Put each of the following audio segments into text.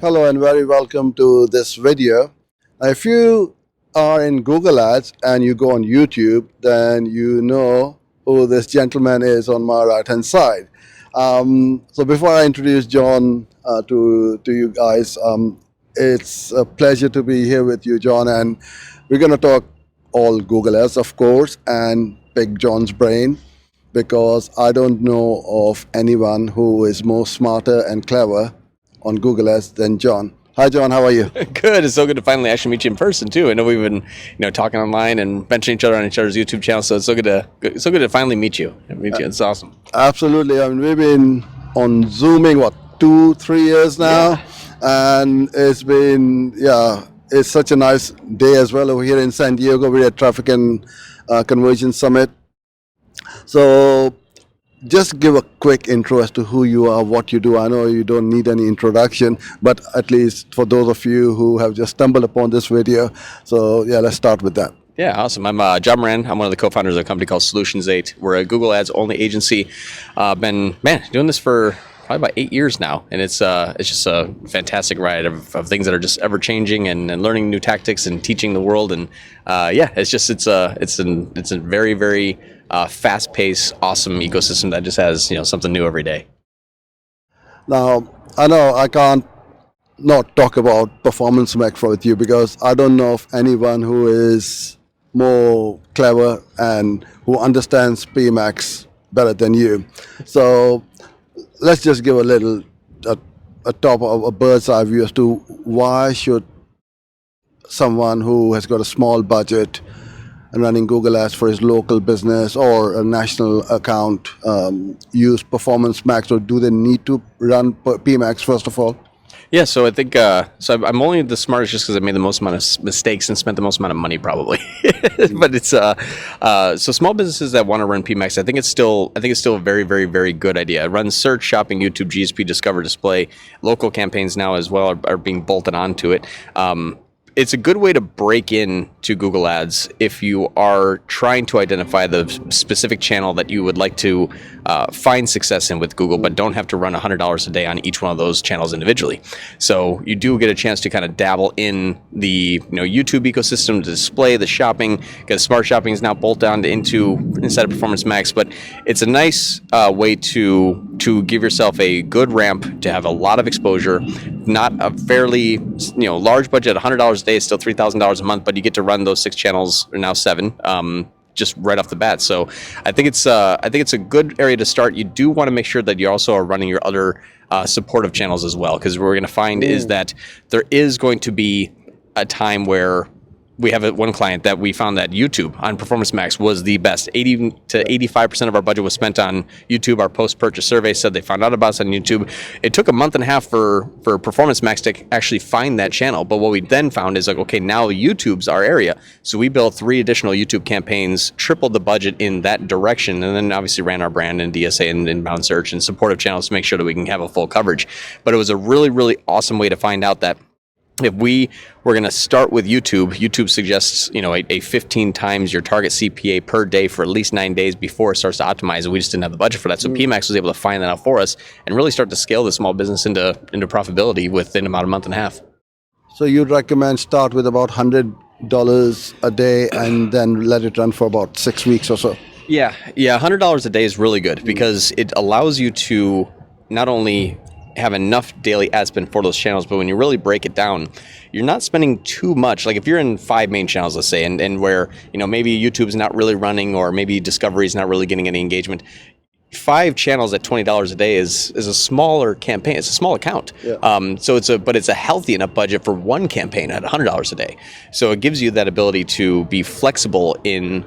Hello and very welcome to this video. If you are in Google Ads and you go on YouTube, then you know who this gentleman is on my right hand side. So before I introduce John to you guys, it's a pleasure to be here with you, John, and we're going to talk all Google Ads, of course, and pick John's brain because I don't know of anyone who is more smarter and clever on Google Ads than John. Hi, John. How are you? Good. It's so good to finally actually meet you in person too. I know we've been, talking online and mentioning each other on each other's YouTube channel. So it's so good to finally meet you. It's awesome. Absolutely. I mean, we've been on Zooming, what, 2, 3 years now? And it's been, it's such a nice day as well over here in San Diego. We're at Traffic and Conversion Summit. So just give a quick intro as to who you are, what you do. I know you don't need any introduction, but at least for those of you who have just stumbled upon this video. So yeah, let's start with that. Yeah, awesome. I'm John Moran. I'm one of the co-founders of a company called Solutions 8. We're a Google Ads only agency. Been doing this for probably about 8 years now, and it's just a fantastic ride of things that are just ever changing and learning new tactics and teaching the world. And it's a very very fast-paced, awesome ecosystem that just has something new every day. Now, I know I can't not talk about performance macro with you because I don't know of anyone who is more clever and who understands PMAX better than you. So let's just give a top of a bird's eye view as to why should someone who has got a small budget and running Google Ads for his local business or a national account use Performance Max, or do they need to run PMax first of all? Yeah, so I think I'm only the smartest just because I made the most amount of mistakes and spent the most amount of money probably. But it's so small businesses that want to run PMax, I think it's still a very very very good idea. It runs search, shopping, YouTube, GSP, Discover, Display, local campaigns now as well are being bolted onto it. It's a good way to break in to Google Ads if you are trying to identify the specific channel that you would like to find success in with Google, but don't have to run $100 a day on each one of those channels individually. So you do get a chance to kind of dabble in the YouTube ecosystem, the display, the shopping, because Smart Shopping is now bolted on inside of Performance Max. But it's a nice way to give yourself a good ramp to have a lot of exposure, not a fairly large budget. $100 a day is still $3,000 a month, but you get to run those 6 channels, or now 7, just right off the bat. So I think it's a good area to start. You do want to make sure that you also are running your other supportive channels as well, because what we're going to find is that there is going to be a time where we have one client that we found that YouTube on Performance Max was the best. 80 to 85% of our budget was spent on YouTube. Our post-purchase survey said they found out about us on YouTube. It took a month and a half for Performance Max to actually find that channel. But what we then found is like, okay, now YouTube's our area. So we built 3 additional YouTube campaigns, tripled the budget in that direction, and then obviously ran our brand and DSA and inbound search and supportive channels to make sure that we can have a full coverage. But it was a really, really awesome way to find out that if we were going to start with YouTube suggests, a 15 times your target CPA per day for at least 9 days before it starts to optimize. And we just didn't have the budget for that. So PMax was able to find that out for us and really start to scale the small business into profitability within about a month and a half. So you'd recommend start with about $100 a day and then let it run for about 6 weeks or so? Yeah. $100 a day is really good because it allows you to not only have enough daily ad spend for those channels, but when you really break it down, you're not spending too much. Like if you're in 5 main channels, let's say, and where maybe YouTube's not really running, or maybe Discovery's not really getting any engagement, 5 channels at $20 a day is a smaller campaign. It's a small account. Yeah. But it's a healthy enough budget for one campaign at $100 a day. So it gives you that ability to be flexible in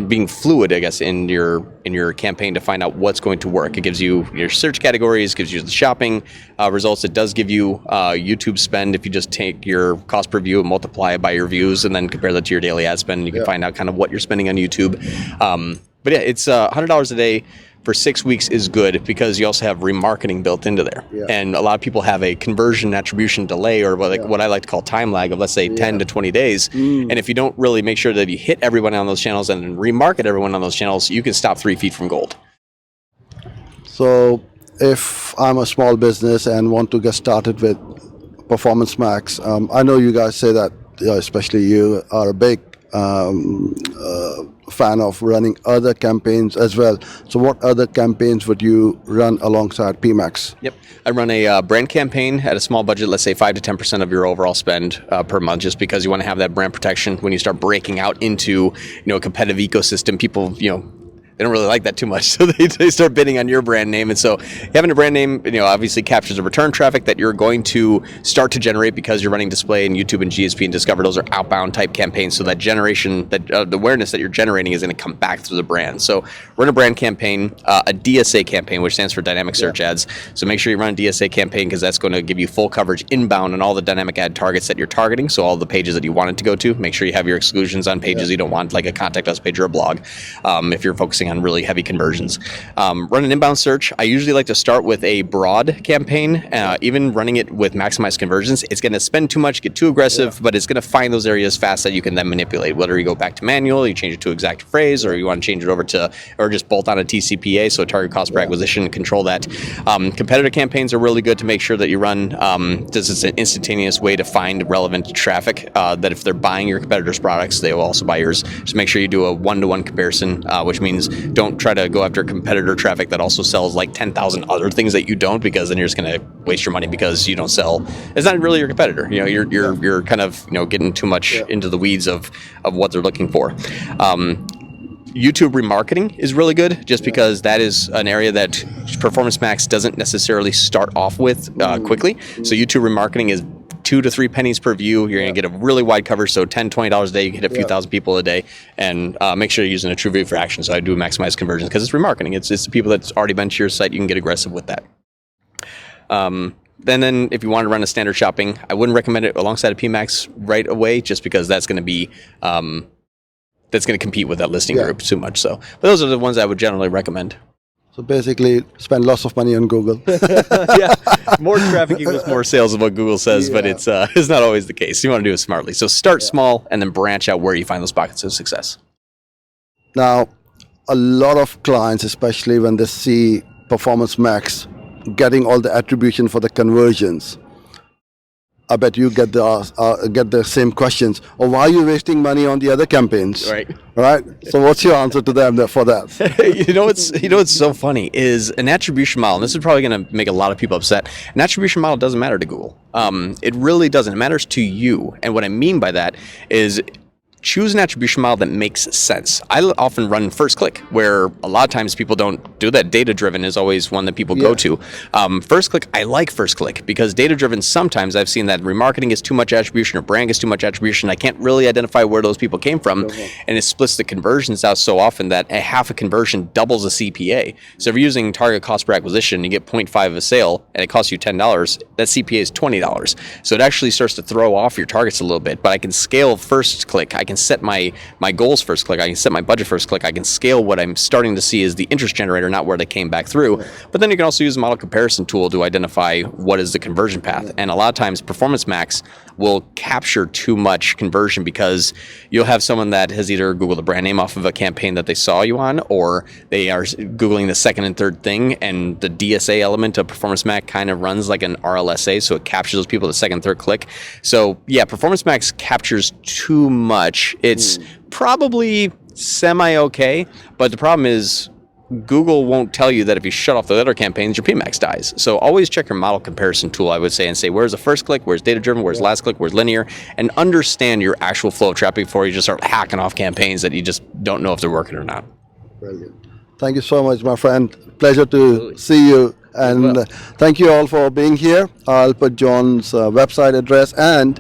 being fluid, I guess, in your campaign to find out what's going to work. It gives you your search categories, gives you the shopping results. It does give you YouTube spend. If you just take your cost per view and multiply it by your views, and then compare that to your daily ad spend, you can find out kind of what you're spending on YouTube. But yeah, it's $100 a day for 6 weeks is good because you also have remarketing built into there. Yeah. And a lot of people have a conversion attribution delay, or what I like to call time lag of, let's say, 10 to 20 days. And if you don't really make sure that you hit everyone on those channels and remarket everyone on those channels, you can stop 3 feet from gold. So if I'm a small business and want to get started with Performance Max, I know you guys say that, especially you, are a big fan of running other campaigns as well. So what other campaigns would you run alongside PMax? Yep. I run a brand campaign at a small budget, let's say 5 to 10% of your overall spend per month, just because you want to have that brand protection when you start breaking out into, a competitive ecosystem. People, they don't really like that too much, so they start bidding on your brand name. And so having a brand name, obviously captures the return traffic that you're going to start to generate because you're running display and YouTube and GSP and Discover. Those are outbound type campaigns, so that generation, that the awareness that you're generating is going to come back through the brand. So run a brand campaign, a DSA campaign, which stands for dynamic search ads. So make sure you run a DSA campaign, because that's going to give you full coverage inbound on all the dynamic ad targets that you're targeting. So all the pages that you want it to go to. Make sure you have your exclusions on pages you don't want, like a contact us page or a blog, if you're focusing on really heavy conversions. Run an inbound search. I usually like to start with a broad campaign. Even running it with maximized conversions, it's going to spend too much, get too aggressive, but it's going to find those areas fast that you can then manipulate. Whether you go back to manual, you change it to exact phrase, or you want to change it over to, or just bolt on a TCPA, so a target cost per acquisition, control that. Competitor campaigns are really good to make sure that you run, this is an instantaneous way to find relevant traffic, that if they're buying your competitors' products, they will also buy yours. Just make sure you do a one-to-one comparison, which means don't try to go after competitor traffic that also sells like 10,000 other things that you don't, because then you're just going to waste your money because you don't sell. It's not really your competitor. You're kind of getting too much into the weeds of what they're looking for. YouTube remarketing is really good, just because that is an area that Performance Max doesn't necessarily start off with quickly. So YouTube remarketing is 2 to 3 pennies per view. You're going to get a really wide coverage, so $10, $20 a day. You hit a few thousand people a day, and make sure you're using a true view for action. So I do maximize conversions because it's remarketing. It's the people that's already been to your site. You can get aggressive with that. Then if you want to run a standard shopping, I wouldn't recommend it alongside a PMax right away, just because that's going to be that's going to compete with that listing group too much. So, but those are the ones I would generally recommend. So basically, spend lots of money on Google. Yeah, more traffic equals more sales is what Google says, but it's not always the case. You want to do it smartly. So start small and then branch out where you find those pockets of success. Now, a lot of clients, especially when they see Performance Max getting all the attribution for the conversions, I bet you get the same questions. Or why are you wasting money on the other campaigns? Right. So what's your answer to them for that? What's so funny is an attribution model. And this is probably going to make a lot of people upset. An attribution model doesn't matter to Google. It really doesn't. It matters to you. And what I mean by that is, choose an attribution model that makes sense. I often run first click, where a lot of times people don't do that. Data driven is always one that people go to. First click, I like first click, because data driven, sometimes I've seen that remarketing is too much attribution or brand is too much attribution. I can't really identify where those people came from, and it splits the conversions out so often that a half a conversion doubles a CPA. So if you're using target cost per acquisition, you get 0.5 of a sale, and it costs you $10, that CPA is $20. So it actually starts to throw off your targets a little bit, but I can scale first click. I can set my goals first click. I can set my budget first click. I can scale what I'm starting to see as the interest generator, not where they came back through. But then you can also use a model comparison tool to identify what is the conversion path. And a lot of times Performance Max will capture too much conversion, because you'll have someone that has either Googled the brand name off of a campaign that they saw you on, or they are Googling the second and third thing, and the DSA element of Performance Max kind of runs like an RLSA, so it captures those people at the second, third click. So yeah, Performance Max captures too much. It's probably semi-okay, but the problem is Google won't tell you that if you shut off the other campaigns, your PMax dies. So always check your model comparison tool, I would say, and say, where's the first click, where's data-driven, where's last click, where's linear, and understand your actual flow of traffic before you just start hacking off campaigns that you just don't know if they're working or not. Brilliant. Thank you so much, my friend. Pleasure to see you. And thank you all for being here. I'll put John's website address, and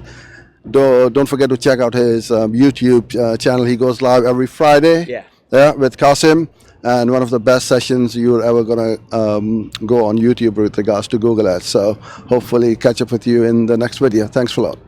don't forget to check out his YouTube channel. He goes live every Friday with Qasim. And one of the best sessions you're ever going to go on YouTube with regards to Google Ads. So hopefully catch up with you in the next video. Thanks a lot.